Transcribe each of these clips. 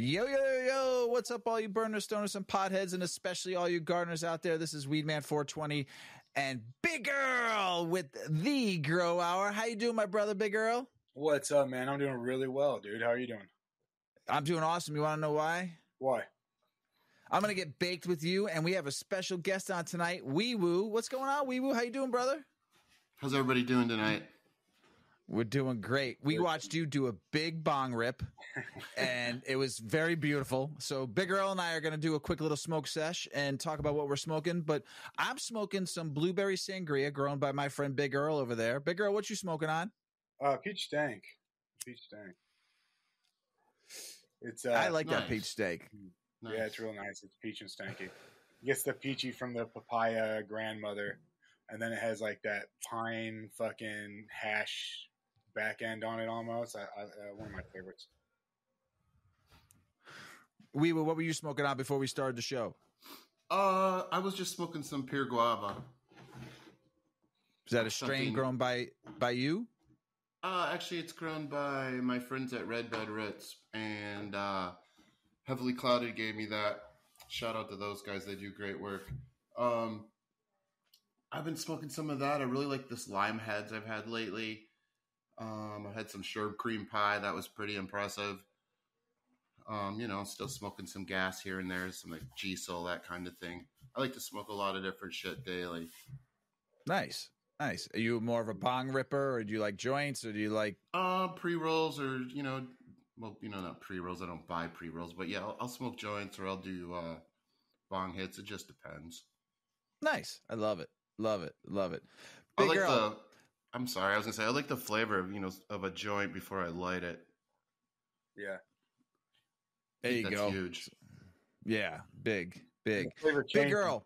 Yo, yo, yo, yo, what's up, all you burners, stoners, and potheads, and especially all you gardeners out there? This is Weedman 420 and Big Earl with the Grow Hour. How you doing, my brother, Big Earl? What's up, man? I'm doing really well, dude. How are you doing? I'm doing awesome. You want to know why? Why? I'm going to get baked with you, and we have a special guest on tonight, WeeWuu. What's going on, WeeWuu? How you doing, brother? How's everybody doing tonight? We're doing great. We watched you do a big bong rip, and it was very beautiful. So Big Earl and I are going to do a quick little smoke sesh and talk about what we're smoking. But I'm smoking some Blueberry Sangria grown by my friend Big Earl over there. Big Earl, what you smoking on? Peach Stank. Peach Stank. It's I like nice. that peach steak. Nice. Yeah, it's real nice. It's peach and stanky. It gets the peachy from the papaya grandmother, and then it has like that pine fucking hash back end on it almost. One of my favorites. WeeWuu, what were you smoking on before we started the show? I was just smoking some pure guava. Is that a strain grown by you? Actually, it's grown by my friends at Red Bed Ritz, and Heavily Clouded gave me that. Shout out to those guys; they do great work. I've been smoking some of that. I really like this lime heads I've had lately. I had some sherbet cream pie that was pretty impressive. Still smoking some gas here and there, some like G-Sol, that kind of thing. I like to smoke a lot of different shit daily. Nice. Are you more of a bong ripper, or do you like joints, or do you like pre-rolls, or not pre-rolls. I don't buy pre-rolls, but yeah, I'll smoke joints or I'll do bong hits. It just depends. Nice. I love it. Big I like Earl. I'm sorry, I was gonna say I like the flavor of a joint before I light it. Yeah. There you That's go. huge. Yeah, big. Flavor Big change. Earl.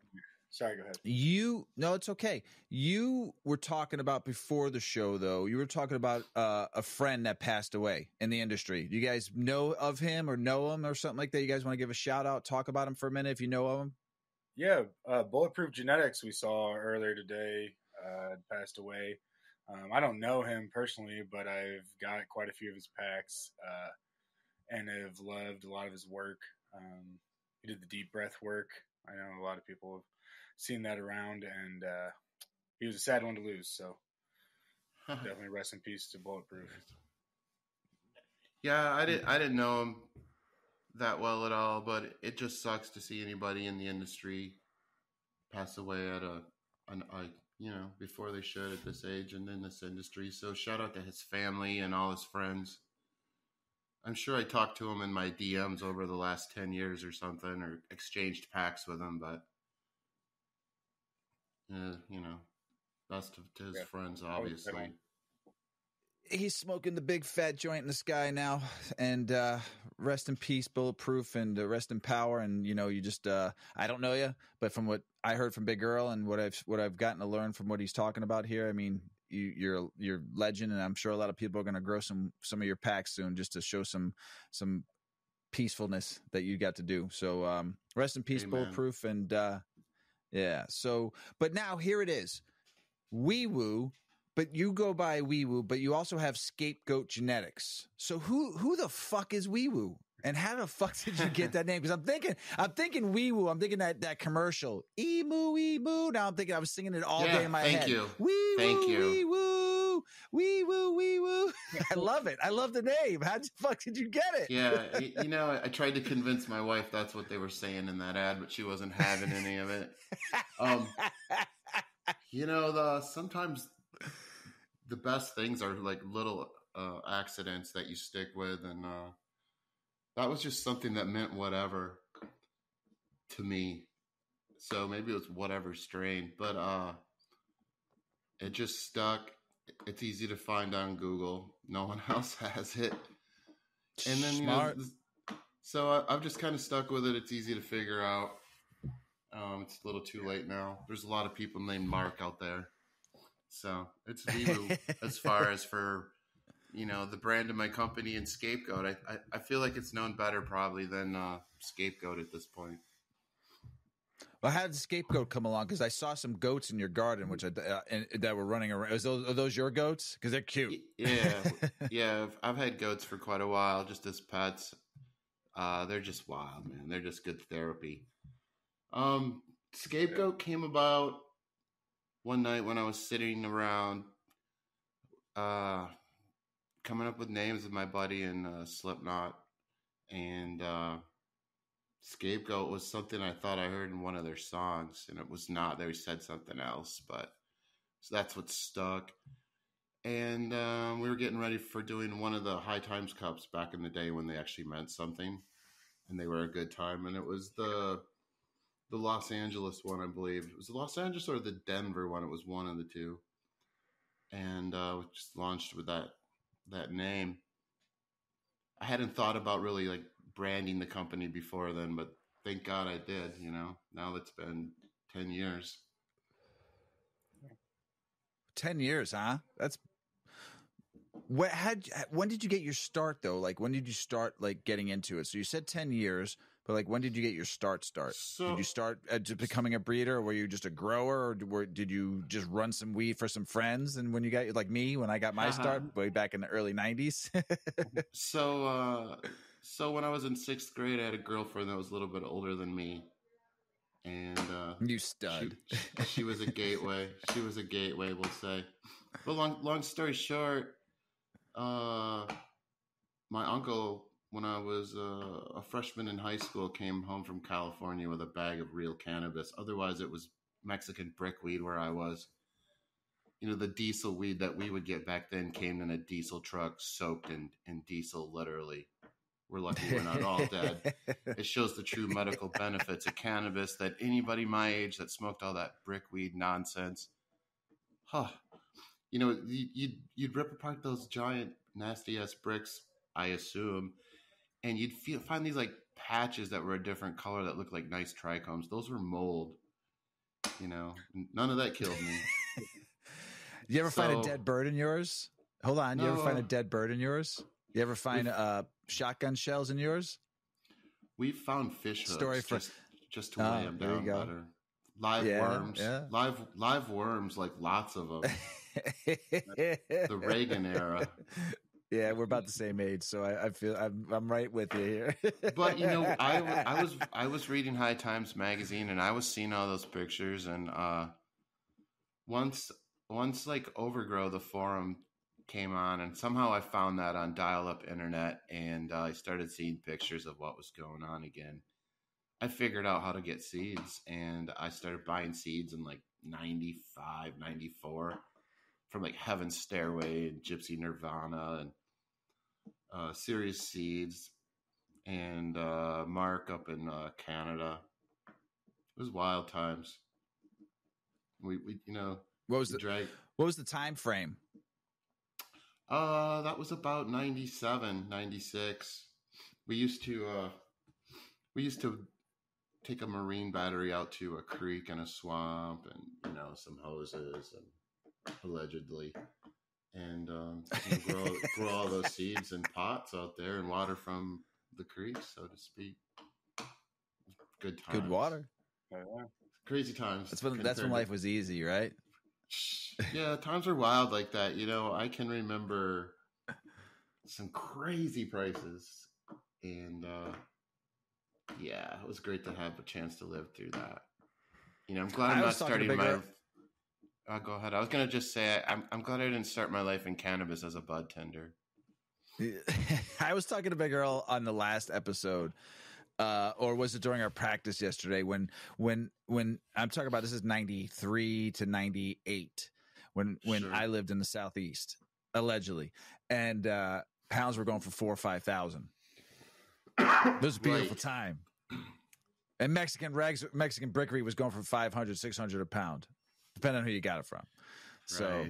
Sorry, go ahead. No, it's okay. You were talking about before the show, though. You were talking about a friend that passed away in the industry. Do you guys know of him or know him or something like that? You guys want to give a shout out, talk about him for a minute if you know of him? Yeah, Bulletproof Genetics we saw earlier today passed away. I don't know him personally, but I've got quite a few of his packs and have loved a lot of his work. He did the deep breath work. I know a lot of people have seen that around, and he was a sad one to lose. So definitely rest in peace to Bulletproof. Yeah, I didn't know him that well at all, but it just sucks to see anybody in the industry pass away at before they should at this age and in this industry. So shout out to his family and all his friends. I'm sure I talked to him in my DMs over the last 10 years or something, or exchanged packs with him, but best to his friends, obviously. He's smoking the big fat joint in the sky now, and rest in peace, Bulletproof, and rest in power. And you just I don't know you, but from what I heard from Big Earl and what I've gotten to learn from what he's talking about here, I mean, you're legend, and I'm sure a lot of people are going to grow some of your packs soon just to show some peacefulness that you got to do. So rest in peace, Amen. Bulletproof, and yeah. So, but now here it is, WeeWuu. But you go by WeeWuu, but you also have Scapegoat Genetics. So who the fuck is WeeWuu? And how the fuck did you get that name? Because I'm thinking WeeWuu. I'm thinking that commercial. Emu, emu. Now I'm thinking I was singing it all day in my head. Thank you. WeeWuu, Thank you. WeeWuu, WeeWuu, WeeWuu. I love it. I love the name. How the fuck did you get it? Yeah, I tried to convince my wife that's what they were saying in that ad, but she wasn't having any of it. Sometimes the best things are like little accidents that you stick with, and that was just something that meant whatever to me. So maybe it was whatever strain, but it just stuck. It's easy to find on Google. No one else has it. And then Smart. So I've just kind of stuck with it. It's easy to figure out. It's a little too late now. There's a lot of people named Mark out there. So it's WeeWuu as far as for, the brand of my company and Scapegoat. I feel like it's known better probably than Scapegoat at this point. Well, how did Scapegoat come along? Because I saw some goats in your garden, which that were running around. Are those your goats? Because they're cute. Yeah. I've had goats for quite a while, just as pets. They're just wild, man. They're just good therapy. Scapegoat came about one night when I was sitting around coming up with names with my buddy in Slipknot, and Scapegoat was something I thought I heard in one of their songs, and it was not. They said something else, but so that's what stuck. And we were getting ready for doing one of the High Times Cups back in the day when they actually meant something, and they were a good time. And it was the Los Angeles one, I believe. It was the Los Angeles or the Denver one. It was one of the two. And we just launched with that name. I hadn't thought about really like branding the company before then, but thank God I did, now that's been 10 years. 10 years, huh? That's when did you get your start though? Like when did you start like getting into it? So you said 10 years, but like when did you get your start? So, did you start just becoming a breeder, or were you just a grower, or did you just run some weed for some friends? And when you got like me, when I got my start way back in the early 90s. So when I was in 6th grade, I had a girlfriend that was a little bit older than me. And you stud. She was a gateway. She was a gateway, we'll say. But long story short, my uncle, when I was a freshman in high school, came home from California with a bag of real cannabis. Otherwise, it was Mexican brickweed where I was. The diesel weed that we would get back then came in a diesel truck soaked in diesel, literally. We're lucky we're not all dead. It shows the true medical benefits of cannabis that anybody my age that smoked all that brickweed nonsense, you'd rip apart those giant nasty ass bricks, I assume, and you'd find these like patches that were a different color that looked like nice trichomes. Those were mold. None of that killed me. You ever find a dead bird in yours? Hold on. No. You ever find a dead bird in yours? You ever find shotgun shells in yours? We've found fish hooks just to weigh them down better. Live worms. Yeah. Live worms, like lots of them. The Reagan era. Yeah, we're about the same age, so I feel I'm right with you here. But I was reading High Times magazine, and I was seeing all those pictures, and once like Overgrow, the forum, came on, and somehow I found that on dial-up internet, and I started seeing pictures of what was going on again. I figured out how to get seeds, and I started buying seeds in like 95, 94 from like Heaven's Stairway and Gypsy Nirvana and Serious Seeds and Mark up in Canada. It was wild times. We what was the time frame? That was about 97, 96. We used to take a marine battery out to a creek and a swamp and, some hoses and allegedly, and grow all those seeds in pots out there and water from the creek, so to speak. Good times. Good water. Crazy times. That's when life was easy, right? Yeah, times are wild like that. I can remember some crazy prices, and it was great to have a chance to live through that. I'm glad I'm not starting my. Go ahead. I was gonna just say I'm glad I didn't start my life in cannabis as a bud tender. I was talking to Big Earl on the last episode. Or was it during our practice yesterday when I'm talking about, this is 93 to 98 when Sure. I lived in the Southeast, allegedly, and pounds were going for 4,000 or 5,000. It was a beautiful time. And Mexican brickery was going for 500, 600 a pound, depending on who you got it from. So,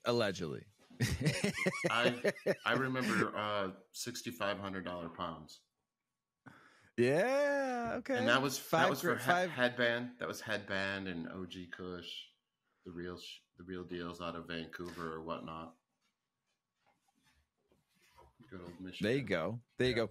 allegedly. I remember $6,500 pounds. Yeah, okay. And that was for Headband. That was Headband and OG Kush, the real deals out of Vancouver or whatnot. Good old Michigan. There you go.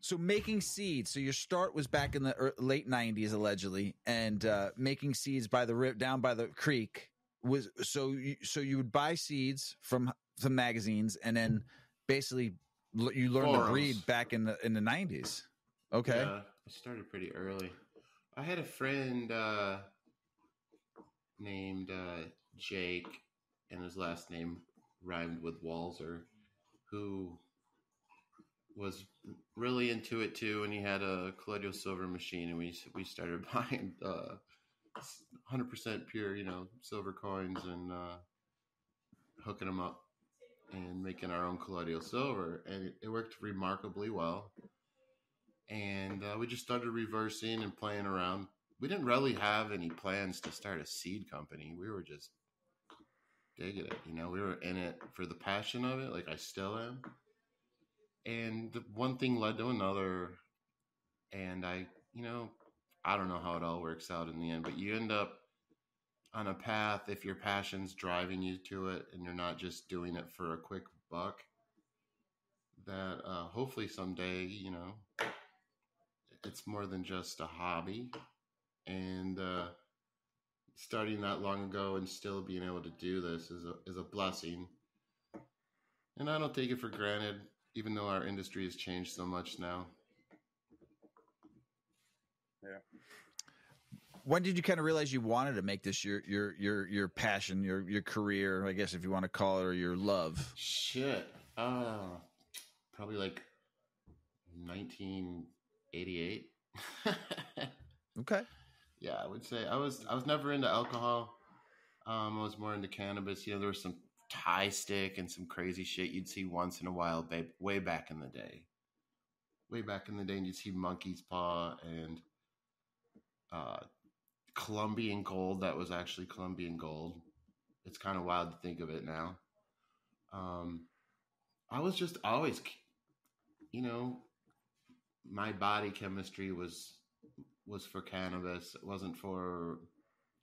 So making seeds. So your start was back in the late 90s, allegedly, and making seeds by the down by the creek was so you would buy seeds from some magazines and then basically you learned to breed Forums. back in the 90s. Okay. Yeah, I started pretty early. I had a friend named Jake, and his last name rhymed with Walzer, who was really into it too, and he had a colloidal silver machine, and we started buying 100% pure, silver coins, and hooking them up and making our own colloidal silver, and it worked remarkably well. And we just started reversing and playing around. We didn't really have any plans to start a seed company. We were just digging it. We were in it for the passion of it, like I still am. And one thing led to another. And I don't know how it all works out in the end, but you end up on a path if your passion's driving you to it and you're not just doing it for a quick buck, that hopefully someday, it's more than just a hobby. And starting that long ago and still being able to do this is a blessing. And I don't take it for granted, even though our industry has changed so much now. Yeah. When did you kind of realize you wanted to make this your passion, your career, I guess if you want to call it, or your love? Shit. Probably like 1988. Okay. Yeah, I would say I was never into alcohol. I was more into cannabis. There was some Thai stick and some crazy shit you'd see once in a while, way back in the day. Way back in the day, and you'd see monkey's paw and Colombian gold. That was actually Colombian gold. It's kind of wild to think of it now. I was just always, my body chemistry was for cannabis. It wasn't for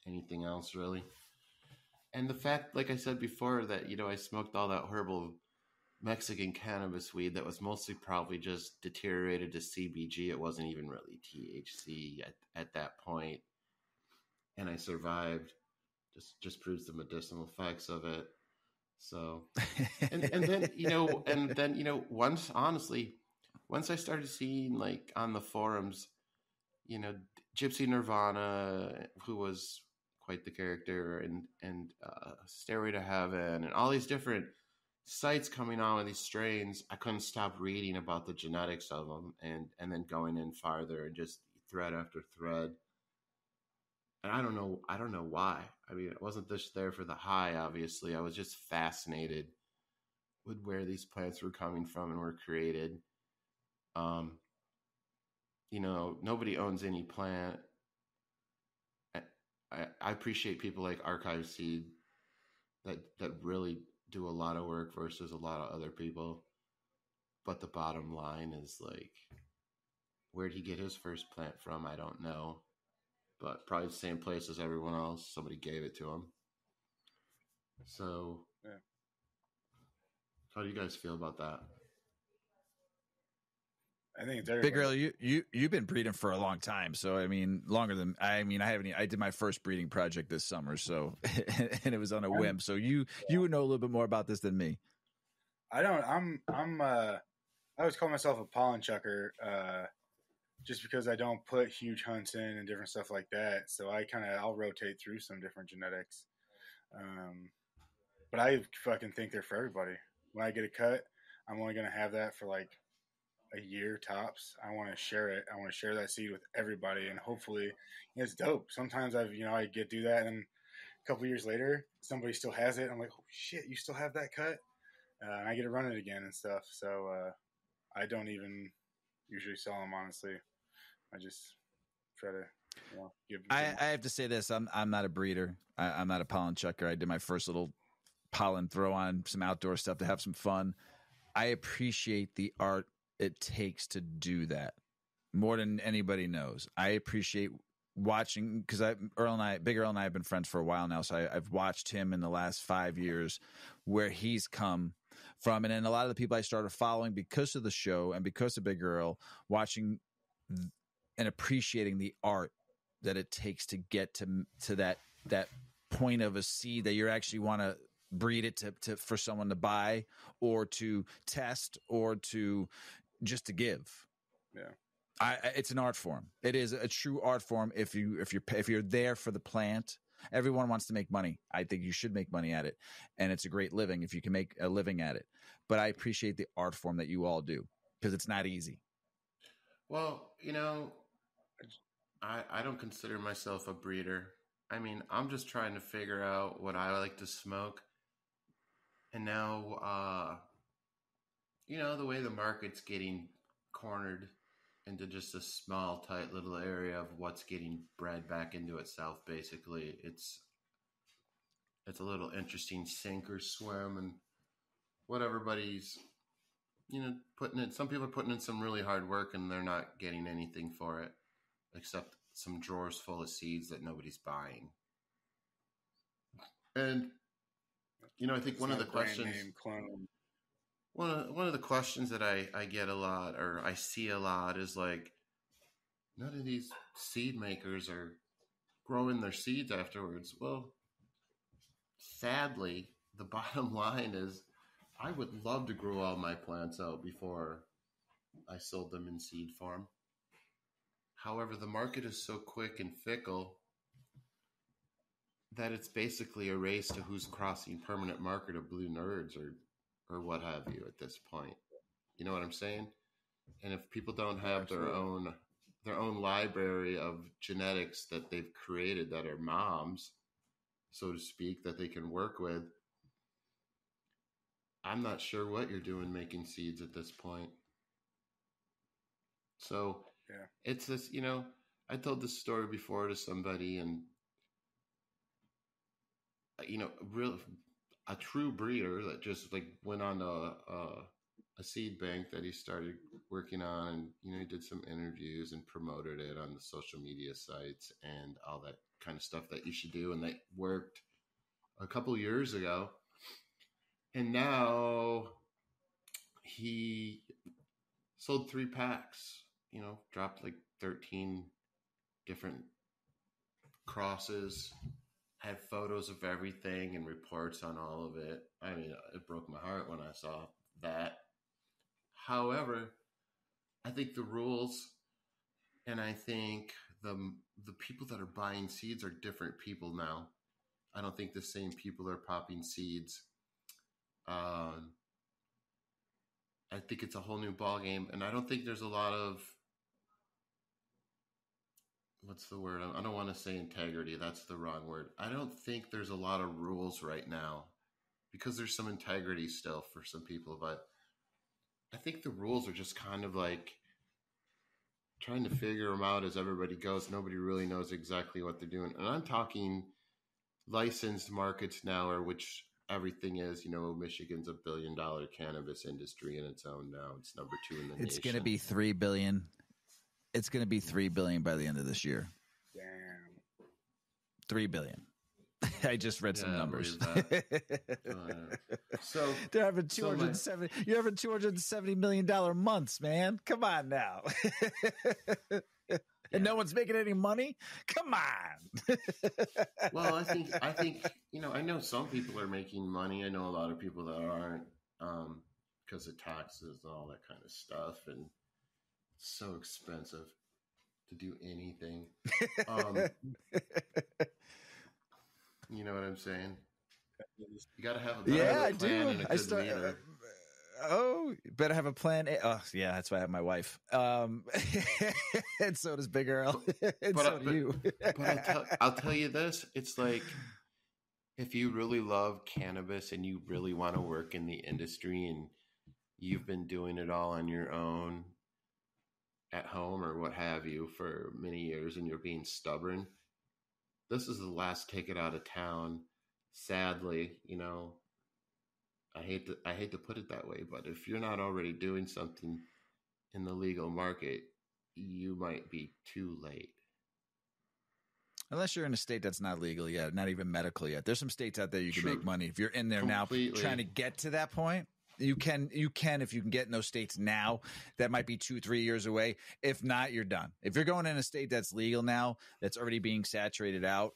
anything else really. And the fact, like I said before, that, I smoked all that horrible Mexican cannabis weed that was mostly probably just deteriorated to CBG. It wasn't even really THC at that point. And I survived. Just proves the medicinal effects of it. So, and then, once I started seeing, like, on the forums, Gypsy Nirvana, who was quite the character, and Stairway to Heaven, and all these different sites coming on with these strains, I couldn't stop reading about the genetics of them, and then going in farther, and just thread after thread. And I don't know why. I mean, it wasn't just there for the high, obviously. I was just fascinated with where these plants were coming from and were created. Nobody owns any plant. I appreciate people like Archive Seed that really do a lot of work versus a lot of other people. But the bottom line is, like, where'd he get his first plant from? I don't know. But probably the same place as everyone else. Somebody gave it to him. So, yeah. How do you guys feel about that? I think it's Big Earl, you've been breeding for a long time. So, I mean, longer than, I did my first breeding project this summer. So, and it was on a whim. So you would know a little bit more about this than me. I always call myself a pollen chucker, just because I don't put huge hunts in and different stuff like that. So I'll rotate through some different genetics. But I fucking think they're for everybody. When I get a cut, I'm only going to have that for like a year tops. I want to share it. I want to share that seed with everybody, and hopefully it's dope. Sometimes I get do that, and a couple years later, somebody still has it. I'm like, oh shit, you still have that cut? And I get to run it again and stuff. So I don't even usually sell them, honestly. I just try to give. I have to say this: I'm not a breeder. I'm not a pollen chucker. I did my first little pollen throw on some outdoor stuff to have some fun. I appreciate the art it takes to do that more than anybody knows. I appreciate watching, because Big Earl and I have been friends for a while now. So I've watched him in the last 5 years where he's come from. And then a lot of the people I started following because of the show and because of Big Earl, watching and appreciating the art that it takes to get to that point of a seed that you actually want to breed it for someone to buy or to test or to just to give. Yeah. It's an art form. It is a true art form. If you're there for the plant, everyone wants to make money. I think you should make money at it, and it's a great living if you can make a living at it. But I appreciate the art form that you all do because it's not easy. Well, I don't consider myself a breeder. I mean, I'm just trying to figure out what I like to smoke. And now, the way the market's getting cornered into just a small, tight little area of what's getting bred back into itself, basically, it's a little interesting sink or swim, and what everybody's, putting in. Some people are putting in some really hard work, and they're not getting anything for it, except some drawers full of seeds that nobody's buying. And I think one of the questions, one of the questions that I get a lot, or I see a lot, is like, none of these seed makers are growing their seeds afterwards. Well, sadly, the bottom line is, I would love to grow all my plants out before I sold them in seed form. However, the market is so quick and fickle that it's basically a race to who's crossing permanent market of blue nerds or what have you at this point. You know what I'm saying? And if people don't have their own library of genetics that they've created that are moms, so to speak, that they can work with, I'm not sure what you're doing making seeds at this point. So It's this, I told this story before to somebody, and a true breeder that just like went on a seed bank that he started working on, and he did some interviews and promoted it on the social media sites and all that kind of stuff that you should do, and that worked a couple years ago. And now he sold 3 packs, dropped like 13 different crosses, had photos of everything and reports on all of it. I mean, it broke my heart when I saw that. However, I think the rules, and I think the people that are buying seeds are different people now. I don't think the same people are popping seeds. I think it's a whole new ball game, and I don't think there's a lot of, what's the word? I don't want to say integrity. That's the wrong word. I don't think there's a lot of rules right now, because there's some integrity still for some people, but I think the rules are just kind of like trying to figure them out as everybody goes. Nobody really knows exactly what they're doing. And I'm talking licensed markets now, or which everything is. Michigan's $1 billion cannabis industry in its own now. It's number 2 in the nation. It's going to be $3 billion. It's going to be $3 billion by the end of this year. Damn. $3 billion. I just read some numbers. So they're having $270. You're having $270 million months, man. Come on now. And no one's making any money. Come on. Well, I think I know some people are making money. I know a lot of people that aren't, because of taxes and all that kind of stuff, and it's so expensive to do anything. You know what I'm saying? You got to have a plan and a good leader. Better have a plan. Oh, yeah, that's why I have my wife. And so does Big Earl. And so do you. But I'll tell you this. It's like, if you really love cannabis and you really want to work in the industry, and you've been doing it all on your own at home or what have you for many years, and you're being stubborn, this is the last ticket out of town. Sadly, I hate to put it that way, but if you're not already doing something in the legal market, you might be too late. Unless you're in a state that's not legal yet, not even medical yet. There's some states out there you can make money if you're in there now trying to get to that point. You can if you can get in those states now. That might be 2-3 years away. If not, you're done. If you're going in a state that's legal now, that's already being saturated out,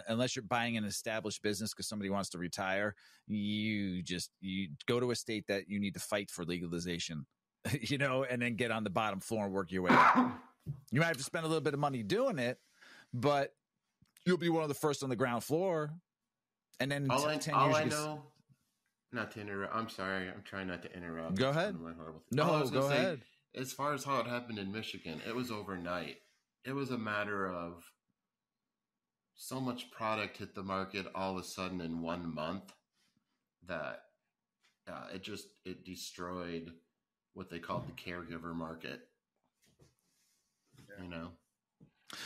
unless you're buying an established business because somebody wants to retire, you go to a state that you need to fight for legalization, and then get on the bottom floor and work your way up. You might have to spend a little bit of money doing it, but you'll be one of the first on the ground floor. And then 10 years. Not to interrupt. I'm sorry. I'm trying not to interrupt. Go ahead. No, go ahead. As far as how it happened in Michigan, it was overnight. It was a matter of so much product hit the market all of a sudden in 1 month that it destroyed what they called the caregiver market. Yeah.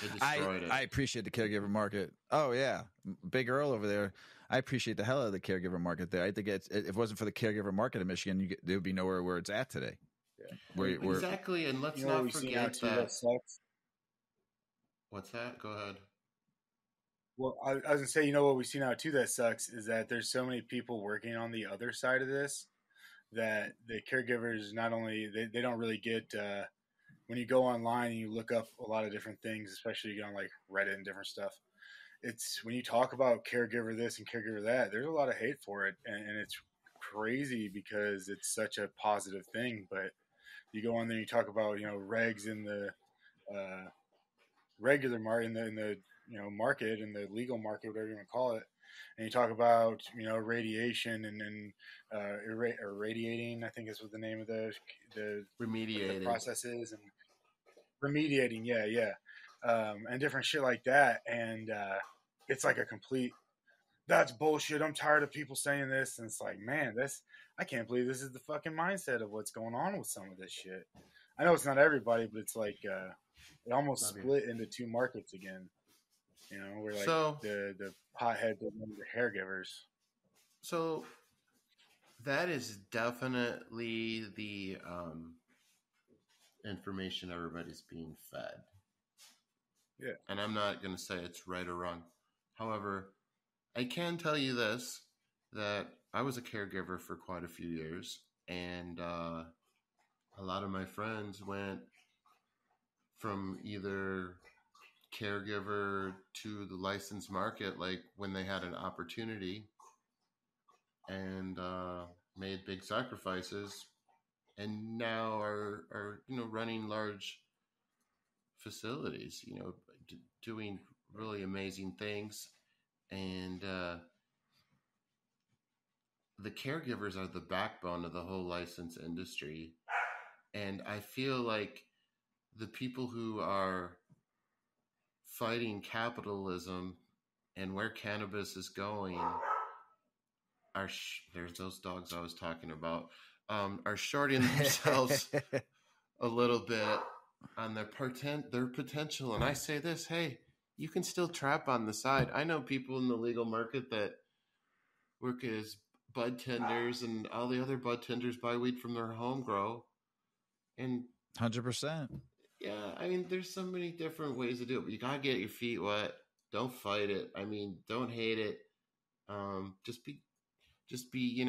It destroyed it. I appreciate the caregiver market. Oh yeah, Big Earl over there. I appreciate the hell out of the caregiver market there. I think if it wasn't for the caregiver market in Michigan, there would be nowhere where it's at today. Yeah. Exactly, and let's not forget that. What's that? Go ahead. Well, I was gonna say, what we see now too that sucks is that there's so many people working on the other side of this that the caregivers not only they don't really get. When you go online and you look up a lot of different things, especially you get on like Reddit and different stuff. It's when you talk about caregiver this and caregiver that, there's a lot of hate for it, and it's crazy because it's such a positive thing. But you go on there and you talk about regs in the regular market, in the market, in the legal market, whatever you want to call it, and you talk about radiation and irradiating, I think is what the name of the remediating process is, and remediating, yeah, and different shit like that, and it's like a complete, that's bullshit. I'm tired of people saying this, and it's like, man, I can't believe this is the fucking mindset of what's going on with some of this shit. I know it's not everybody, but it's like it almost split into two markets again. Where like the potheads and the caregivers. So that is definitely the information everybody's being fed. Yeah. And I'm not going to say it's right or wrong. However, I can tell you this, that I was a caregiver for quite a few years, and a lot of my friends went from either caregiver to the licensed market, like when they had an opportunity, and made big sacrifices, and now are running large facilities, doing really amazing things. And the caregivers are the backbone of the whole license industry. And I feel like the people who are fighting capitalism and where cannabis is going there's those dogs I was talking about, are shorting themselves a little bit on their potential. And I say this, hey, you can still trap on the side. I know people in the legal market that work as bud tenders, and all the other bud tenders buy weed from their home grow. And 100%. Yeah, I mean, there's so many different ways to do it, but you gotta get your feet wet. Don't fight it. I mean, don't hate it. Just be,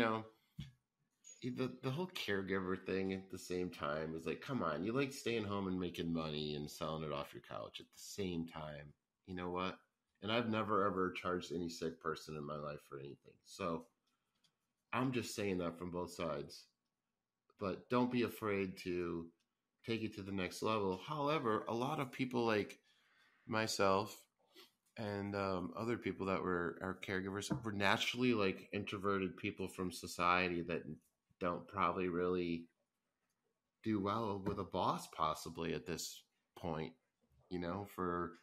the whole caregiver thing at the same time is like, come on, you like staying home and making money and selling it off your couch at the same time. You know what? And I've never ever charged any sick person in my life for anything. So I'm just saying that from both sides. But don't be afraid to take it to the next level. However, a lot of people like myself and other people that are caregivers were naturally like introverted people from society that don't probably really do well with a boss possibly at this point, for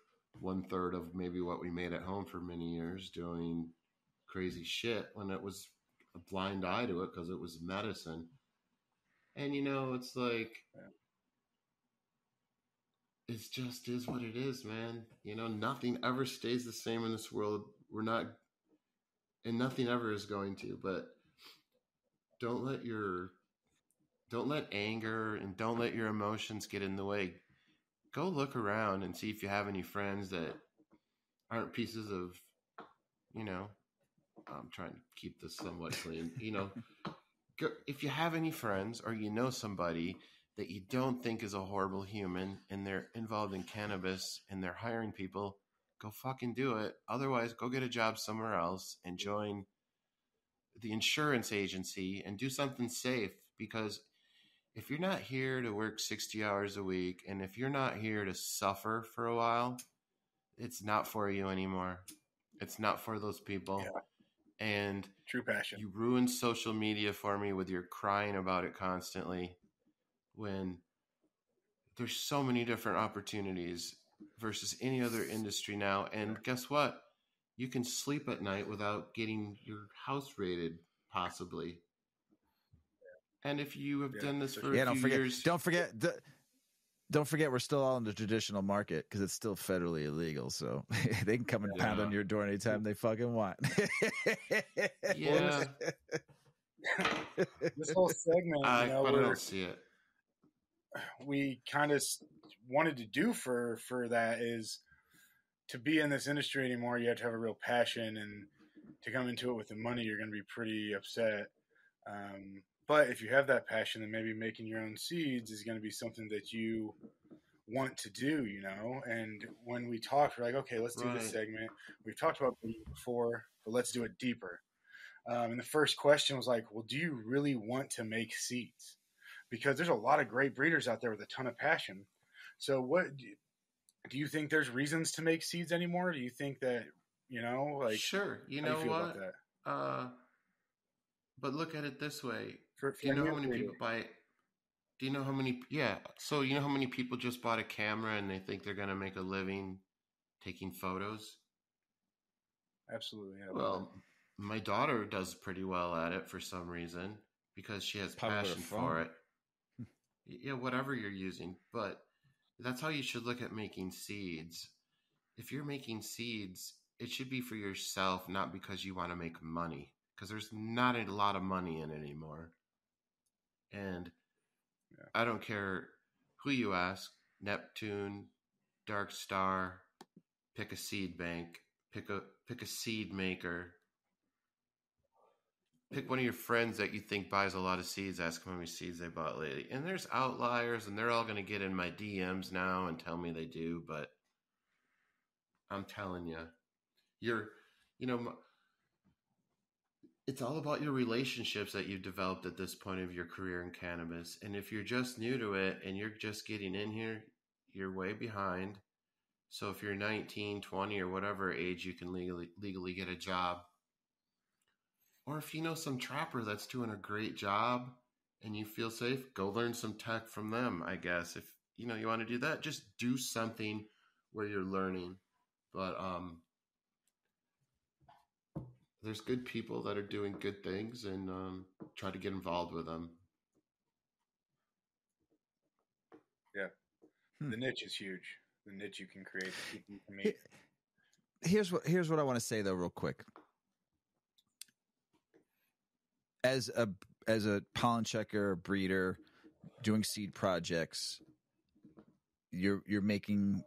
1/3 of maybe what we made at home for many years, doing crazy shit when it was a blind eye to it because it was medicine. And, it's like, it just is what it is, man. Nothing ever stays the same in this world. And nothing ever is going to, but don't let anger and don't let your emotions get in the way. Go look around and see if you have any friends that aren't pieces of, I'm trying to keep this somewhat clean, if you have any friends or you know somebody that you don't think is a horrible human and they're involved in cannabis and they're hiring people, go fucking do it. Otherwise, go get a job somewhere else and join the insurance agency and do something safe, because if you're not here to work 60 hours a week and if you're not here to suffer for a while, it's not for you anymore. It's not for those people. Yeah. And True passion. you ruin social media for me with your crying about it constantly, when there's so many different opportunities versus any other industry now. And guess what? You can sleep at night without getting your house raided, possibly. And if you have done this for a few years... Don't forget, we're still all in the traditional market because it's still federally illegal. So they can come and pound on your door anytime they fucking want. Yeah. This whole segment, but I don't see it. We kind of wanted to do for that is to be in this industry anymore. You have to have a real passion, and to come into it with the money, you're going to be pretty upset. But if you have that passion, then maybe making your own seeds is going to be something that you want to do, you know? And when we talked, we're like, okay, let's do this segment. We've talked about it before, but let's do it deeper. And the first question was like, well, do you really want to make seeds? Because there's a lot of great breeders out there with a ton of passion. So what do you think there's reasons to make seeds anymore? Do you think that, you know, like, sure, you know what? But look at it this way. Do you know how many people buy? Do you know how many? Yeah. So you know how many people just bought a camera and they think they're going to make a living taking photos? Absolutely. Yeah. Well, my daughter does pretty well at it for some reason because she has passion for it. Yeah, whatever you're using, but that's how you should look at making seeds. If you're making seeds, it should be for yourself, not because you want to make money, because there's not a lot of money in it anymore. And I don't care who you ask, Neptune, Dark Star, pick a seed bank, pick a seed maker. Pick one of your friends that you think buys a lot of seeds, ask them how many seeds they bought lately. And there's outliers, and they're all going to get in my DMs now and tell me they do, but I'm telling you, it's all about your relationships that you've developed at this point of your career in cannabis. And if you're just new to it and you're just getting in here, you're way behind. So if you're 19, 20, or whatever age you can legally get a job, or if you know some trapper that's doing a great job and you feel safe, go learn some tech from them, I guess. If you want to do that, just do something where you're learning. But there's good people that are doing good things, and try to get involved with them. Yeah. The niche is huge. The niche you can create, the people you can meet. Here's what I want to say though, real quick. As a pollen checker, breeder, doing seed projects, you're making.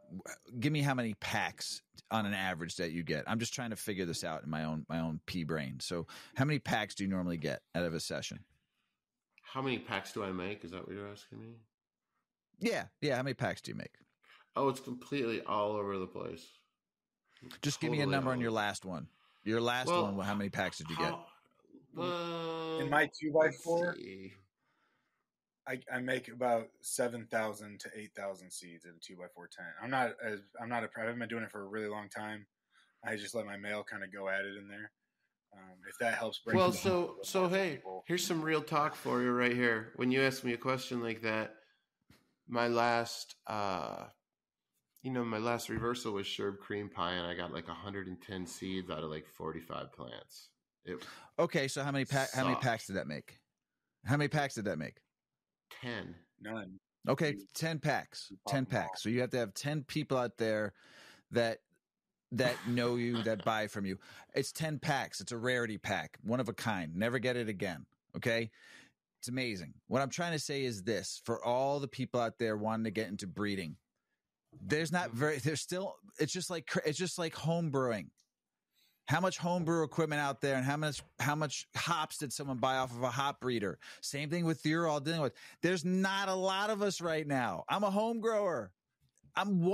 Give me how many packs on an average that you get. I'm just trying to figure this out in my own pea brain. So, how many packs do you normally get out of a session? How many packs do I make? Is that what you're asking me? Yeah. How many packs do you make? Oh, it's completely all over the place. Just give me a number on your last one. Your last one. How many packs did you get? In my 2x4, I make about 7,000 to 8,000 seeds in a 2x4 tent. I haven't been doing it for a really long time. I just let my male kind of go at it in there. If that helps break. Well, so hey, here's some real talk for you right here. When you ask me a question like that, my last reversal was Sherb cream pie, and I got like 110 seeds out of like 45 plants. Okay, so how many packs did that make? How many packs did that make? 10. None. Okay, 10 packs. 10 packs. So you have to have 10 people out there that know you, that buy from you. It's 10 packs. It's a rarity pack, one of a kind. Never get it again. Okay? It's amazing. What I'm trying to say is this: for all the people out there wanting to get into breeding, it's just like home brewing. How much homebrew equipment out there, and how much hops did someone buy off of a hop breeder? Same thing with you're all dealing with. There's not a lot of us right now. I'm a home grower.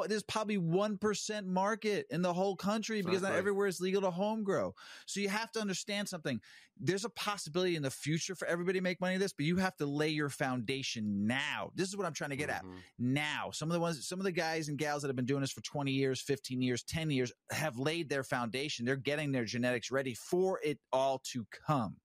There's probably 1% market in the whole country because not everywhere is legal to home grow. So you have to understand something. There's a possibility in the future for everybody to make money in this, but you have to lay your foundation now. This is what I'm trying to get at. Now, some of the guys and gals that have been doing this for 20 years, 15 years, 10 years have laid their foundation. They're getting their genetics ready for it all to come.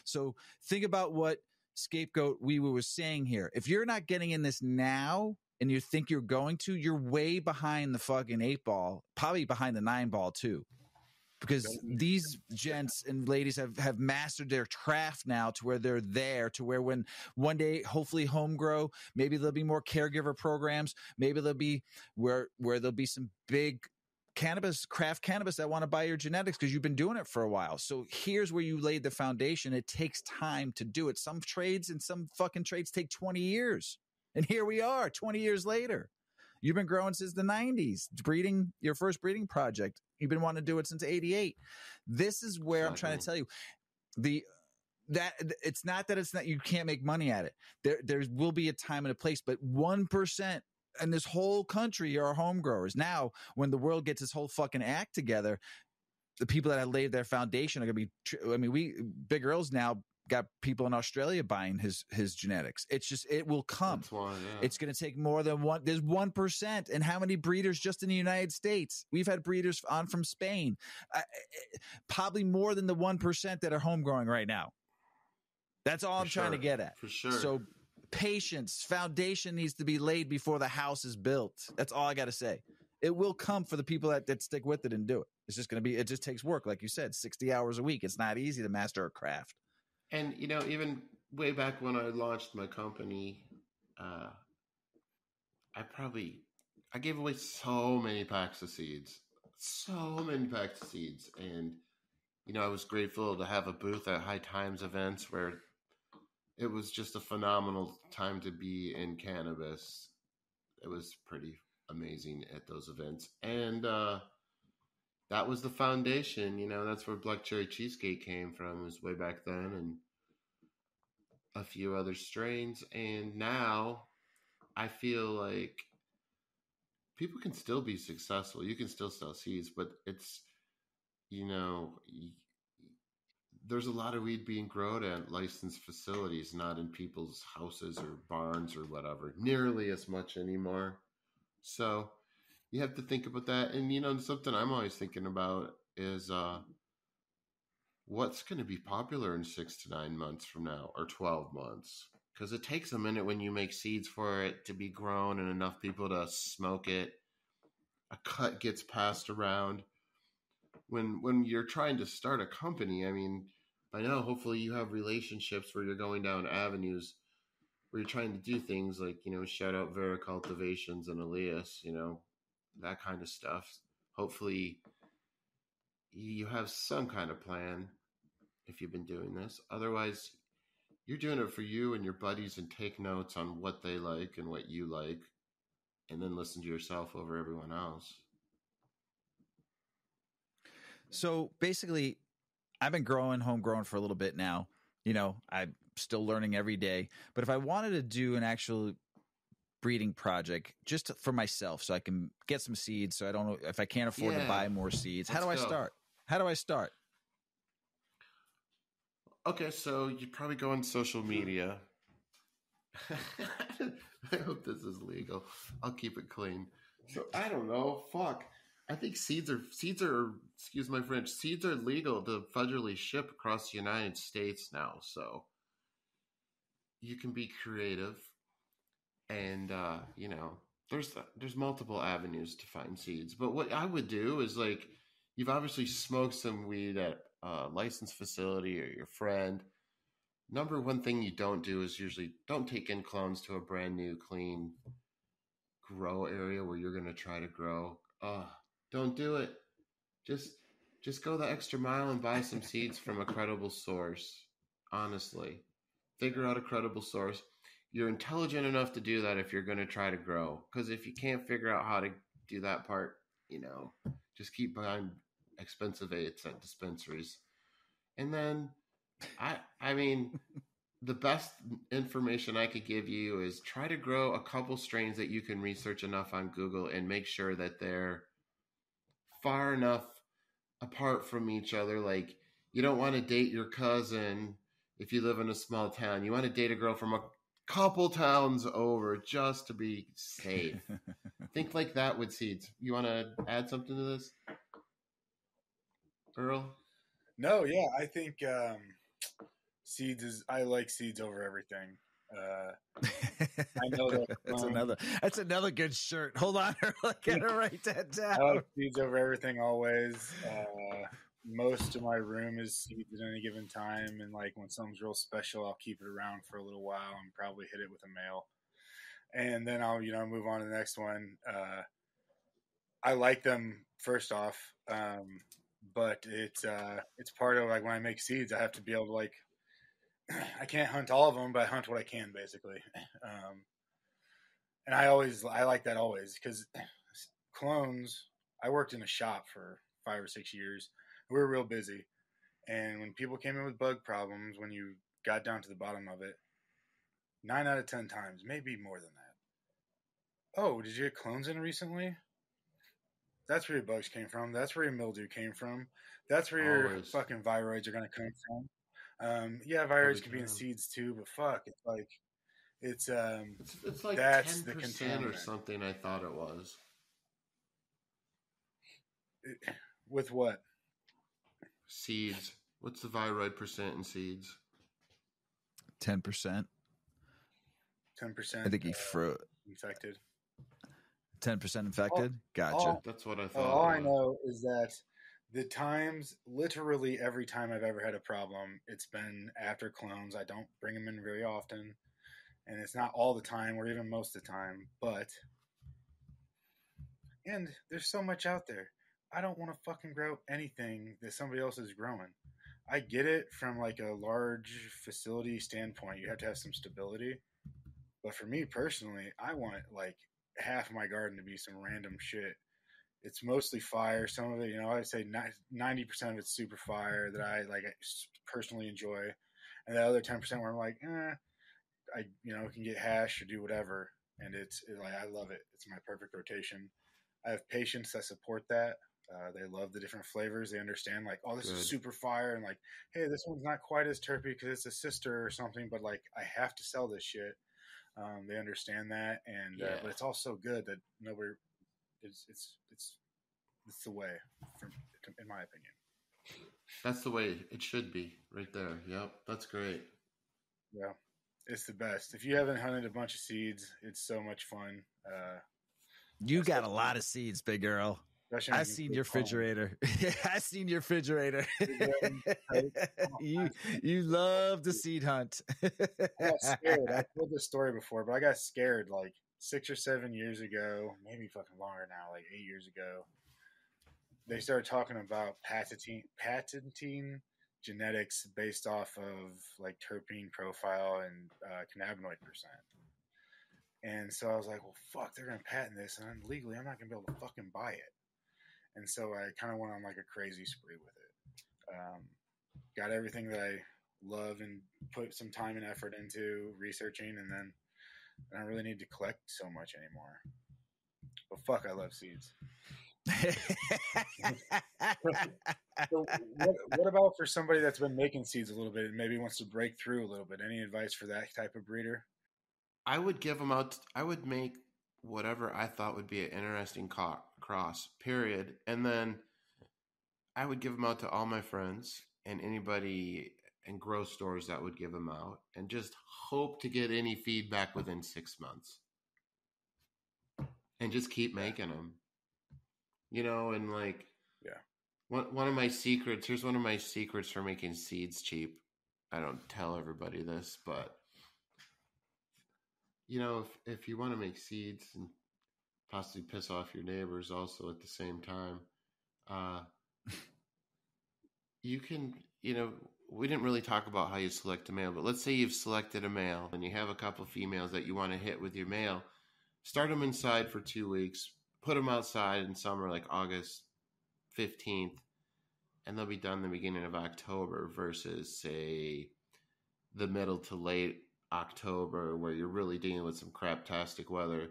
So think about what Scapegoat WeeWuu was saying here. If you're not getting in this now, and you think you're going to, you're way behind the fucking 8 ball, probably behind the 9 ball too. Because these gents and ladies have mastered their craft now to where they're there, to where when one day, hopefully home grow, maybe there'll be more caregiver programs. Maybe there'll be where there'll be some big craft cannabis that want to buy your genetics because you've been doing it for a while. So here's where you laid the foundation. It takes time to do it. Some trades take 20 years. And here we are 20 years later. You've been growing since the 90s, breeding your first breeding project. You've been wanting to do it since 88. This is where I'm trying to tell you it's not that you can't make money at it. There will be a time and a place, but 1% in this whole country are home growers. Now, when the world gets its whole fucking act together, the people that have laid their foundation are going to be, Big Earl's now got people in Australia buying his genetics. It's just, it will come. That's why, yeah. It's going to take more than one. There's 1%. And how many breeders just in the United States? We've had breeders on from Spain. Probably more than the 1% that are home growing right now. That's all I'm trying to get at. For sure. So patience, foundation needs to be laid before the house is built. That's all I got to say. It will come for the people that stick with it and do it. It's just going to be, it just takes work. Like you said, 60 hours a week. It's not easy to master a craft. And, even way back when I launched my company, I gave away so many packs of seeds. And, I was grateful to have a booth at High Times events where it was just a phenomenal time to be in cannabis. It was pretty amazing at those events. And that was the foundation, that's where Black Cherry Cheesecake came from, was way back then, and a few other strains. And now I feel like people can still be successful. You can still sell seeds, but it's, there's a lot of weed being grown at licensed facilities, not in people's houses or barns or whatever, nearly as much anymore. So you have to think about that. And, something I'm always thinking about is what's going to be popular in 6 to 9 months from now, or 12 months? Because it takes a minute when you make seeds for it to be grown and enough people to smoke it. A cut gets passed around. When you're trying to start a company, by now, hopefully you have relationships where you're going down avenues where you're trying to do things like, shout out Vera Cultivations and Elias, that kind of stuff. Hopefully you have some kind of plan if you've been doing this. Otherwise, you're doing it for you and your buddies, and take notes on what they like and what you like, and then listen to yourself over everyone else. So basically, I've been homegrown for a little bit now. I'm still learning every day. But if I wanted to do an actual breeding project just for myself, so I can get some seeds, so I don't know if I can't afford to buy more seeds, how do I start? Okay, so you'd probably go on social media. I hope this is legal. I'll keep it clean. So I don't know. Fuck. I think seeds are, excuse my French, seeds are legal to federally ship across the United States now. So you can be creative, and, there's multiple avenues to find seeds. But what I would do is, like, you've obviously smoked some weed at a licensed facility or your friend. Number one thing you don't do is usually don't take in clones to a brand new, clean grow area where you're going to try to grow. Don't do it. Just go the extra mile and buy some seeds from a credible source. Honestly, figure out a credible source. You're intelligent enough to do that if you're going to try to grow. Because if you can't figure out how to do that part, just keep buying expensive eighths at dispensaries. And then, I mean, the best information I could give you is try to grow a couple strains that you can research enough on Google and make sure that they're far enough apart from each other. Like, you don't want to date your cousin if you live in a small town. You want to date a girl from a couple towns over just to be safe. Think like that with seeds. You want to add something to this, Earl? No, yeah, I think seeds is. I like seeds over everything. I know that that's another good shirt. Hold on, I gotta write that down. I like seeds over everything always. Most of my room is seeds at any given time, and like when something's real special, I'll keep it around for a little while and probably hit it with a mail, and then I'll move on to the next one. I like them first off, but it's part of like when I make seeds, I have to be able to like. I can't hunt all of them, but I hunt what I can, basically. And I like that always, because clones, I worked in a shop for 5 or 6 years. We were real busy. And when people came in with bug problems, when you got down to the bottom of it, 9 out of 10 times, maybe more than that. Oh, did you get clones in recently? That's where your bugs came from. That's where your mildew came from. That's where your fucking viroids are going to come from. Yeah, viruses can be in seeds too, but fuck, it's like it's like that's 10% or something. I thought it was with what seeds. What's the viroid percent in seeds? 10%. 10%. I think he infected. 10% infected. Gotcha. That's what I thought. All I know is that. The times, literally every time I've ever had a problem, it's been after clones. I don't bring them in very often, and it's not all the time or even most of the time, and there's so much out there. I don't want to fucking grow anything that somebody else is growing. I get it from like a large facility standpoint. You have to have some stability, but for me personally, I want like half of my garden to be some random shit. It's mostly fire. Some of it, I'd say 90% of it's super fire that I like personally enjoy, and the other 10% where I'm like, I can get hash or do whatever, and it's like I love it. It's my perfect rotation. I have patients that support that. They love the different flavors. They understand like, oh, this is super fire, and like, hey, this one's not quite as terpy because it's a sister or something, but like I have to sell this shit. They understand that, and but it's all so good that nobody. It's the way, in my opinion. That's the way it should be, right there. Yep, that's great. Yeah, it's the best. If you haven't hunted a bunch of seeds, it's so much fun. You got a lot of seeds, Big Earl. I seen your refrigerator. I seen your refrigerator. You love the seed hunt. I got scared. I've told this story before, but I got scared like 6 or 7 years ago, maybe fucking longer now, like 8 years ago. They started talking about patenting genetics based off of like terpene profile and cannabinoid percent. And so I was like, well, fuck, they're going to patent this, and legally I'm not going to be able to fucking buy it. And so I kind of went on like a crazy spree with it. Got everything that I love and put some time and effort into researching, and then I don't really need to collect so much anymore. But fuck, I love seeds. So what about for somebody that's been making seeds a little bit and maybe wants to break through a little bit? Any advice for that type of breeder? I would give them out. I would make whatever I thought would be an interesting cross, period. And then I would give them out to all my friends and anybody in grow stores that would give them out, and just hope to get any feedback within 6 months. And just keep making them. And like, one of my secrets, here's one of my secrets for making seeds cheap. I don't tell everybody this, but if you want to make seeds and possibly piss off your neighbors also at the same time, you can, we didn't really talk about how you select a male, but let's say you've selected a male and you have a couple of females that you want to hit with your male. Start them inside for 2 weeks, put them outside in summer, like August 15th, and they'll be done the beginning of October versus, say, the middle to late October, where you're really dealing with some craptastic weather.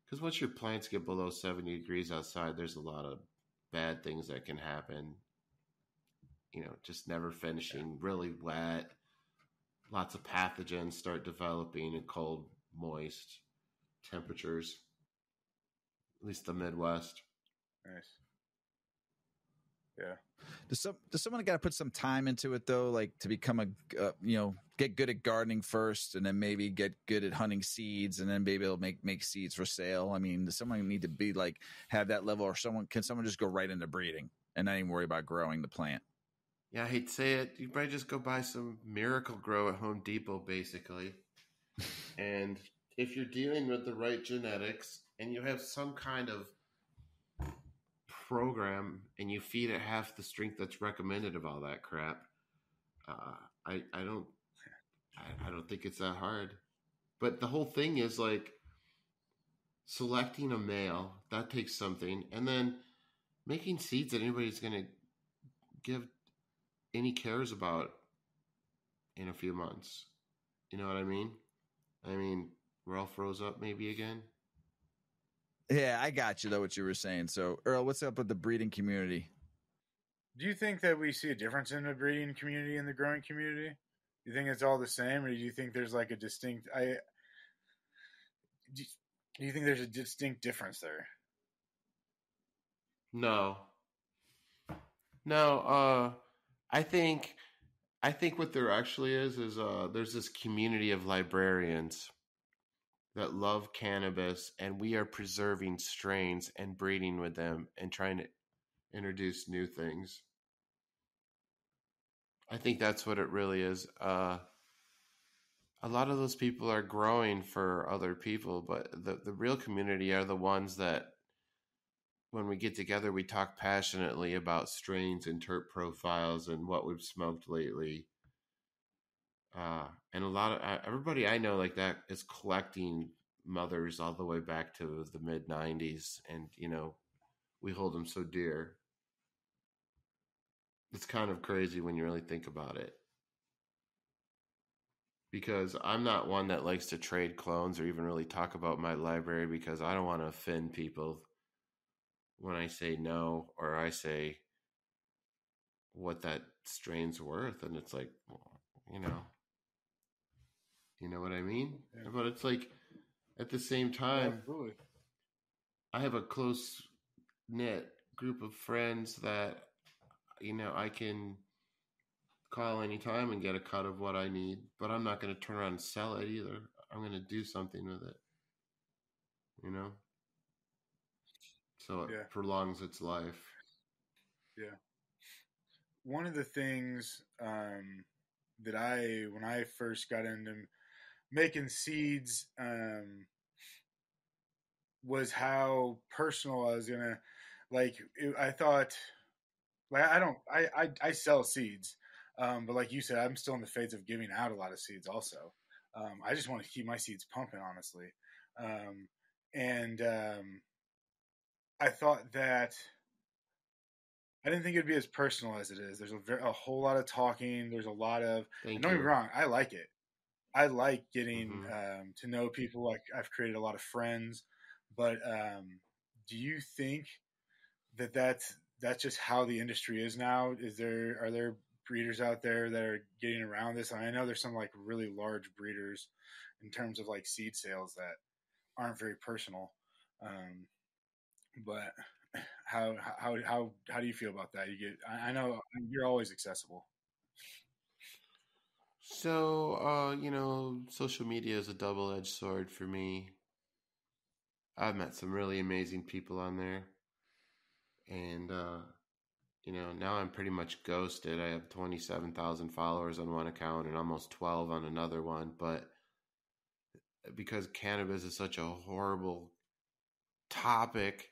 Because once your plants get below 70 degrees outside, there's a lot of bad things that can happen. Just never finishing, really wet. Lots of pathogens start developing in cold, moist temperatures. At least the Midwest. Nice. Yeah. Does someone got to put some time into it though, like to become get good at gardening first, and then maybe get good at hunting seeds, and then maybe it'll make seeds for sale? I mean, does someone need to be like have that level, or can someone just go right into breeding and not even worry about growing the plant? Yeah, I hate to say it. You probably just go buy some Miracle Grow at Home Depot, basically. And if you're dealing with the right genetics and you have some kind of program and you feed it half the strength that's recommended of all that crap, I don't think it's that hard. But the whole thing is like selecting a male, that takes something, and then making seeds that anybody's going to give any cares about in a few months. You know what I mean? Ralph froze up maybe again. Yeah, I got you though, what you were saying. So Earl, what's up with the breeding community? Do you think that we see a difference in the breeding community and the growing community? Do you think it's all the same, or do you think there's like a distinct? Do you think there's a distinct difference there? No. I think what there actually is there's this community of librarians that love cannabis, and we are preserving strains and breeding with them and trying to introduce new things. I think that's what it really is. A lot of those people are growing for other people, but the real community are the ones that when we get together, we talk passionately about strains and terp profiles and what we've smoked lately. And a lot of everybody I know like that is collecting mothers all the way back to the mid 90s. And, we hold them so dear. It's kind of crazy when you really think about it. Because I'm not one that likes to trade clones or even really talk about my library, because I don't want to offend people when I say no, or I say what that strain's worth. And it's like, you know what I mean? Yeah. But it's like, at the same time, absolutely. I have a close knit group of friends that, I can call anytime and get a cut of what I need, but I'm not going to turn around and sell it either. I'm going to do something with it, so it prolongs its life. Yeah. One of the things that when I first got into making seeds, was how personal I was gonna, I thought, I sell seeds, but like you said, I'm still in the phase of giving out a lot of seeds also. I just want to keep my seeds pumping, honestly. I thought that I didn't think it'd be as personal as it is. There's a whole lot of talking. There's a lot of, don't get me wrong, I like it. I like getting to know people. Like, I've created a lot of friends, but do you think that that's just how the industry is now? Are there breeders out there that are getting around this? And I know there's some like really large breeders in terms of like seed sales that aren't very personal. But how do you feel about that? I know you're always accessible. So, social media is a double-edged sword for me. I've met some really amazing people on there. And, now I'm pretty much ghosted. I have 27,000 followers on one account and almost 12 on another one. But because cannabis is such a horrible topic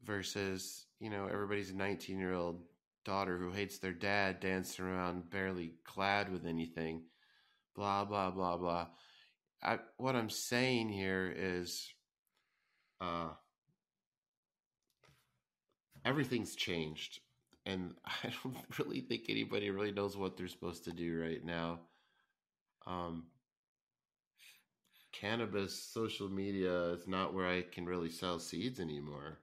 versus, everybody's 19-year-old daughter who hates their dad dancing around barely clad with anything, blah, blah, blah, blah. What I'm saying here is everything's changed. and I don't really think anybody really knows what they're supposed to do right now. Um, Cannabis social media is not where I can really sell seeds anymore.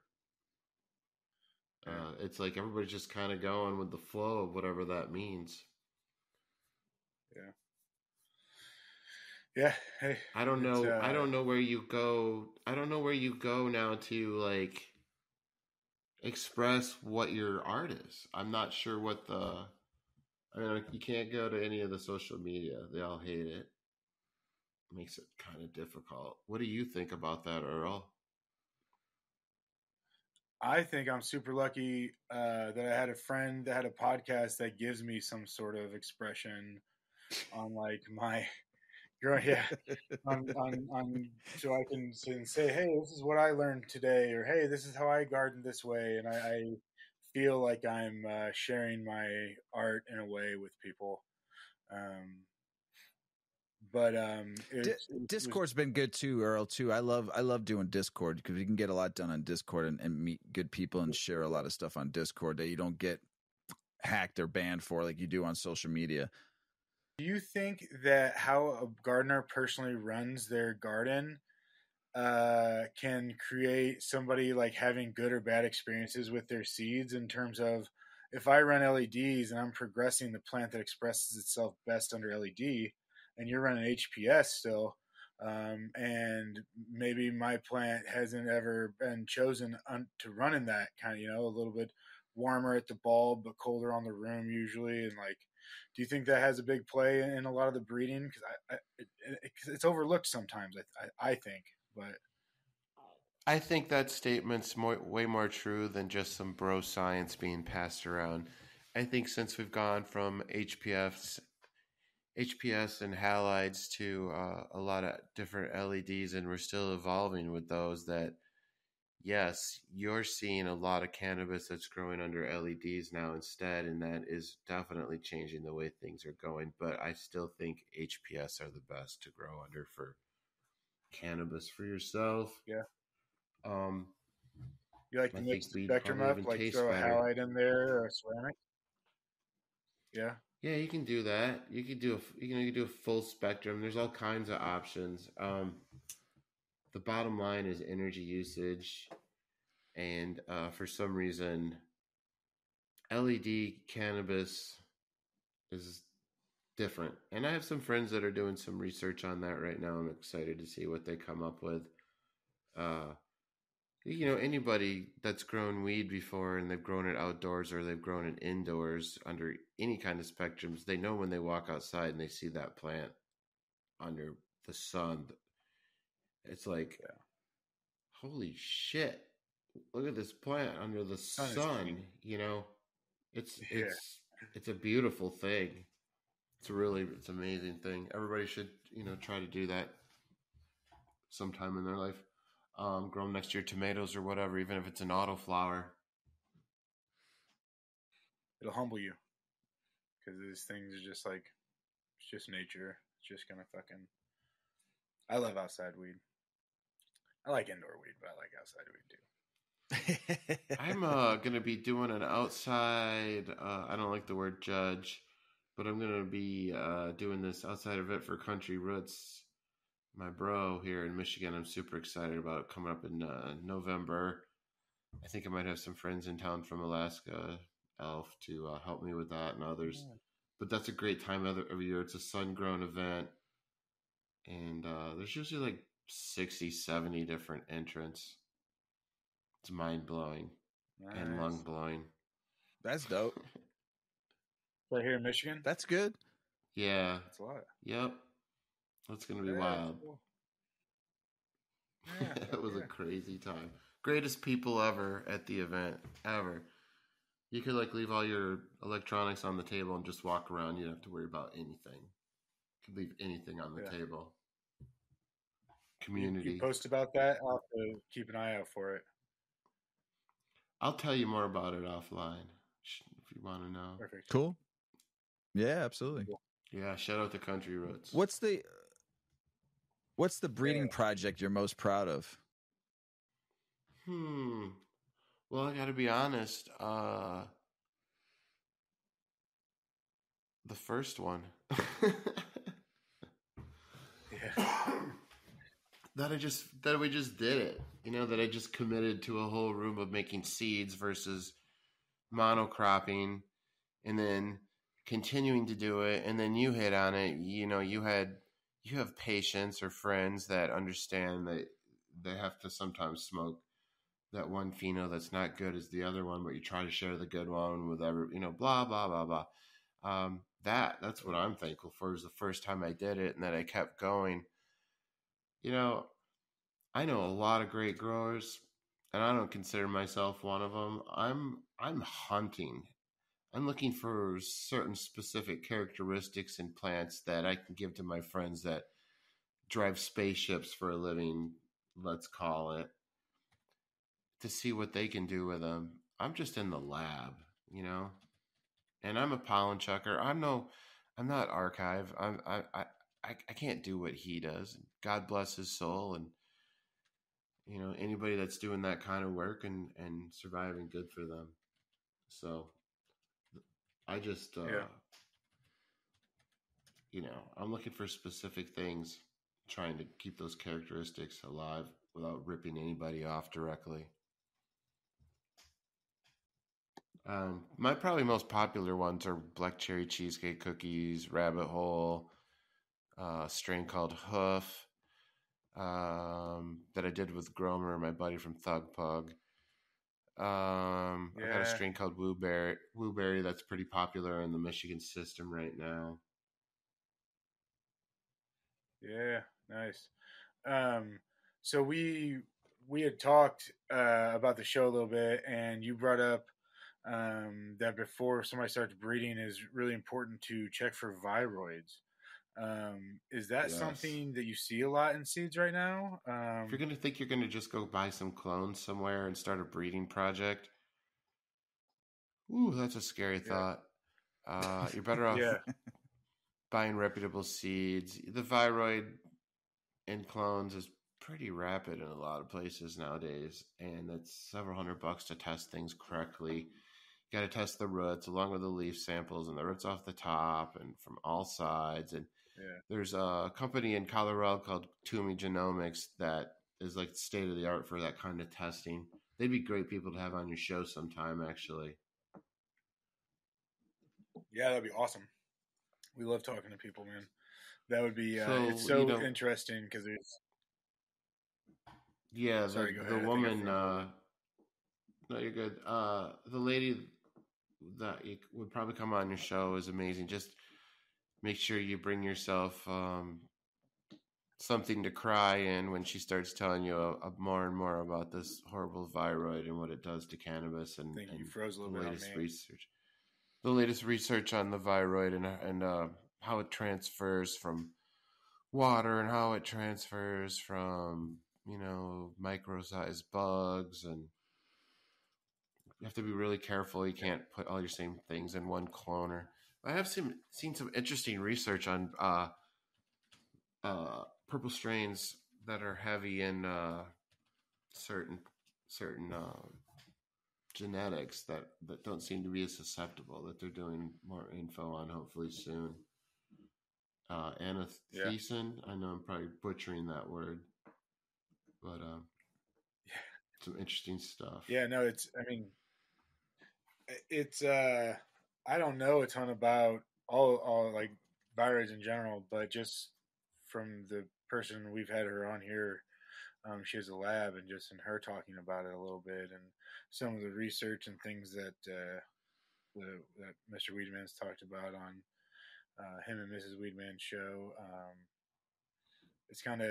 It's like everybody's just kind of going with the flow of whatever that means. Yeah. Yeah. Hey, I don't know. I don't know where you go. I don't know where you go now to like express what your art is. I'm not sure what the. I mean, you can't go to any of the social media. They all hate it. Makes it kind of difficult. What do you think about that, Earl? I think I'm super lucky that I had a friend that had a podcast that gives me some sort of expression on like my growing, yeah, on so I can say, hey, this is what I learned today, or hey, this is how I garden this way, and I feel like I'm sharing my art in a way with people. But Discord's been good too, Earl. Too. I love doing Discord because you can get a lot done on Discord and meet good people and share a lot of stuff on Discord that you don't get hacked or banned for like you do on social media. Do you think that how a gardener personally runs their garden can create somebody like having good or bad experiences with their seeds in terms of if I run LEDs and I'm progressing the plant that expresses itself best under LED, and you're running HPS still, and maybe my plant hasn't ever been chosen to run in that kind of, a little bit warmer at the bulb but colder on the room usually, and like, do you think that has a big play in a lot of the breeding? Because it's overlooked sometimes, I think, but I think that statement's way more true than just some bro science being passed around. I think since we've gone from HPS and halides to a lot of different LEDs, and we're still evolving with those, that yes, you're seeing a lot of cannabis that's growing under LEDs now instead, and that is definitely changing the way things are going. But I still think HPS are the best to grow under for cannabis for yourself. yeah. Um, You like to mix the spectrum up, like throw a halide in there or a ceramic? Yeah. Yeah, you can do that. You can do a full spectrum. There's all kinds of options. The bottom line is energy usage, and for some reason, LED cannabis is different. And I have some friends that are doing some research on that right now. I'm excited to see what they come up with. Anybody that's grown weed before and they've grown it outdoors or they've grown it indoors under any kind of spectrums, they know when they walk outside and they see that plant under the sun, it's like, holy shit, look at this plant under the sun. It's a beautiful thing. It's an amazing thing. Everybody should, try to do that sometime in their life. Grow them next to your tomatoes or whatever, even if it's an autoflower. It'll humble you because these things are just like, it's just nature. It's just gonna fucking. I love outside weed. I like indoor weed, but I like outside weed too. I'm gonna be doing an outside. I don't like the word judge, but I'm gonna be doing this outside event for Country Roots. My bro here in Michigan, I'm super excited about it, coming up in November. I think I might have some friends in town from Alaska, Elf, to help me with that and others. Yeah. But that's a great time every year. It's a sun-grown event. And there's usually like 60, 70 different entrants. It's mind-blowing and lung-blowing. That's dope. Right here in Michigan? That's good. Yeah. That's a lot. Yep. That's going to be wild. Cool. Yeah, it was a crazy time. Greatest people ever at the event, ever. You could like leave all your electronics on the table and just walk around. You don't have to worry about anything. You could leave anything on the table. Community. You post about that? I'll have to keep an eye out for it. I'll tell you more about it offline if you want to know. Perfect. Cool. Yeah, absolutely. Cool. Yeah, shout out to Country Roots. What's the breeding project you're most proud of? Well, I got to be honest. the first one. Yeah. That we just did it. That I just committed to a whole room of making seeds versus monocropping, and then continuing to do it. And then you hit on it. You have patients or friends that understand that they have to sometimes smoke that one pheno that's not good as the other one, but you try to share the good one with blah, blah, blah, blah. That's what I'm thankful for, is the first time I did it and that I kept going. I know a lot of great growers, and I don't consider myself one of them. I'm hunting. I'm looking for certain specific characteristics in plants that I can give to my friends that drive spaceships for a living, let's call it, to see what they can do with them. I'm just in the lab, and I'm a pollen chucker. I'm not archive. I can't do what he does. God bless his soul. And, anybody that's doing that kind of work and surviving, good for them. So I just, I'm looking for specific things, trying to keep those characteristics alive without ripping anybody off directly. My probably most popular ones are black cherry cheesecake cookies, rabbit hole, a strain called Hoof, that I did with Gromer, my buddy from Thug Pug. I got a strain called Blueberry that's pretty popular in the Michigan system right now. Yeah, nice. So we had talked about the show a little bit, and you brought up that before somebody starts breeding, is really important to check for viroids. Is that something that you see a lot in seeds right now? If you're going to just go buy some clones somewhere and start a breeding project, ooh, that's a scary thought. You're better off buying reputable seeds. The viroid in clones is pretty rapid in a lot of places nowadays, and it's several $100 to test things correctly. You got to test the roots along with the leaf samples and the roots off the top and from all sides. And there's a company in Colorado called Toomey Genomics that is like state of the art for that kind of testing. They'd be great people to have on your show sometime, actually. Yeah, that'd be awesome. We love talking to people, man. That would be it's so interesting because there's the woman. No, you're good. The lady that would probably come on your show is amazing. Just make sure you bring yourself something to cry in when she starts telling you more and more about this horrible viroid and what it does to cannabis and you froze a little the bit latest on me. research. The latest research on the viroid and how it transfers from water and how it transfers from micro-sized bugs, and you have to be really careful. You can't put all your same things in one cloner. I have seen some interesting research on purple strains that are heavy in certain genetics that don't seem to be as susceptible, that they're doing more info on hopefully soon. Anathesin, I know I'm probably butchering that word, but some interesting stuff. Yeah, no, it's I don't know a ton about all like viroids in general, but just from the person we've had her on here, she has a lab, and just in her talking about it a little bit and some of the research and things that that Mr. Weedman's talked about on him and Mrs. Weedman's show. It's kind of,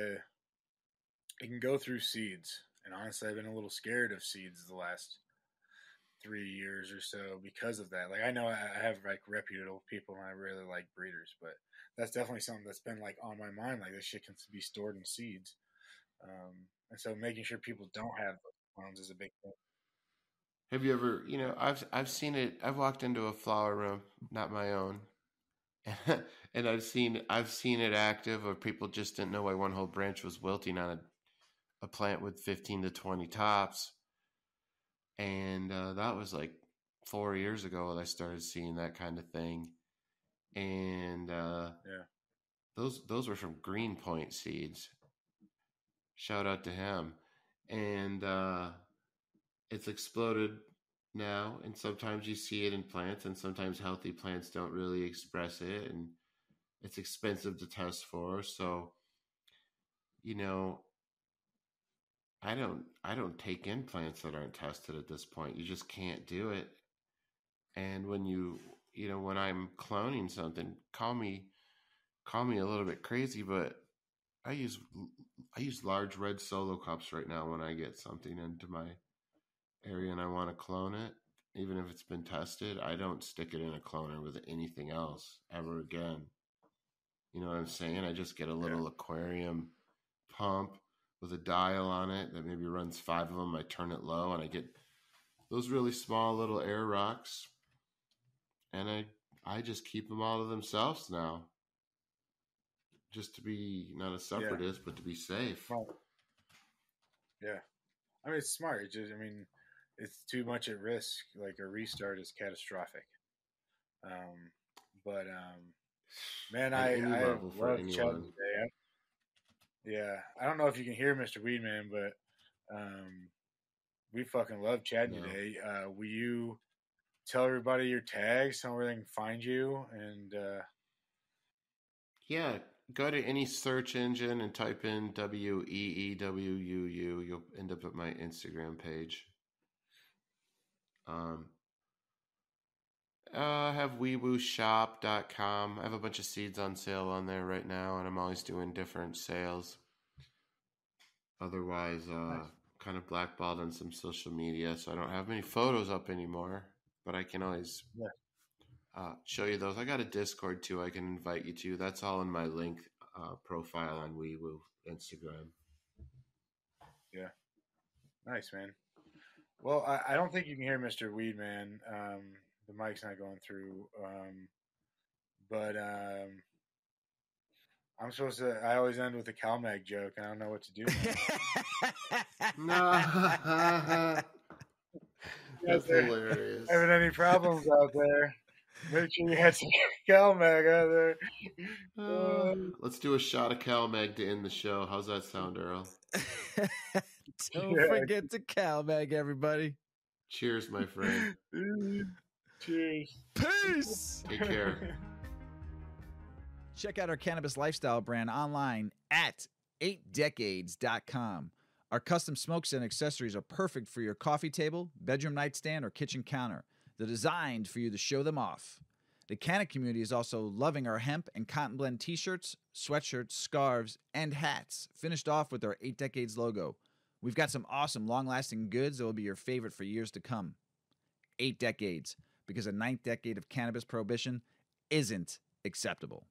it can go through seeds, and honestly, I've been a little scared of seeds the last 3 years or so because of that. Like, I know I have like reputable people and I really like breeders, but that's definitely something that's been like on my mind. Like, this shit can be stored in seeds, and so making sure people don't have those clones is a big thing. Have you ever, I've seen it. I've walked into a flower room, not my own, and I've seen it active, or people just didn't know why one whole branch was wilting on a plant with 15 to 20 tops. And that was like 4 years ago that I started seeing that kind of thing. and those were from Greenpoint Seeds. Shout out to him. And it's exploded now, and sometimes you see it in plants, and sometimes healthy plants don't really express it, and it's expensive to test for. So, you know, I don't take in plants that aren't tested at this point. You just can't do it. And when I'm cloning something, call me a little bit crazy, but I use large red solo cups right now when I get something into my area and I want to clone it. Even if it's been tested, I don't stick it in a cloner with anything else ever again. You know what I'm saying? I just get a little aquarium pump with a dial on it that maybe runs 5 of them. I turn it low and I get those really small little air rocks, and I just keep them all to themselves now, just to be not a separatist, but to be safe. Well, yeah, I mean it's smart. It's too much at risk. Like a restart is catastrophic. But man, I love chatting today. I don't know if you can hear Mr. Weedman, but we fucking love chatting today. Will you tell everybody your tags, so where they can find you? And go to any search engine and type in WeeWuu. You'll end up at my Instagram page. I have WeeWuuShop.com. I have a bunch of seeds on sale on there right now, and I'm always doing different sales. Otherwise, kind of blackballed on some social media, so I don't have many photos up anymore, but I can always show you those. I got a Discord too I can invite you to. That's all in my link profile on WeeWuu Instagram. Yeah. Nice, man. Well, I don't think you can hear Mr. Weedman. The mic's not going through. But I'm supposed to. I always end with a CalMag joke, and I don't know what to do. No, that's hilarious. Having any problems out there? Make sure you had some CalMag out there. Let's do a shot of CalMag to end the show. How's that sound, Earl? Don't forget to CalMag, everybody. Cheers, my friend. Cheers. Peace. Take care. Check out our cannabis lifestyle brand online at 8decades.com. Our custom smokes and accessories are perfect for your coffee table, bedroom nightstand, or kitchen counter. They're designed for you to show them off. The canna community is also loving our hemp and cotton blend t-shirts, sweatshirts, scarves, and hats, finished off with our 8 Decades logo. We've got some awesome long-lasting goods that will be your favorite for years to come. 8 Decades, because a 9th decade of cannabis prohibition isn't acceptable.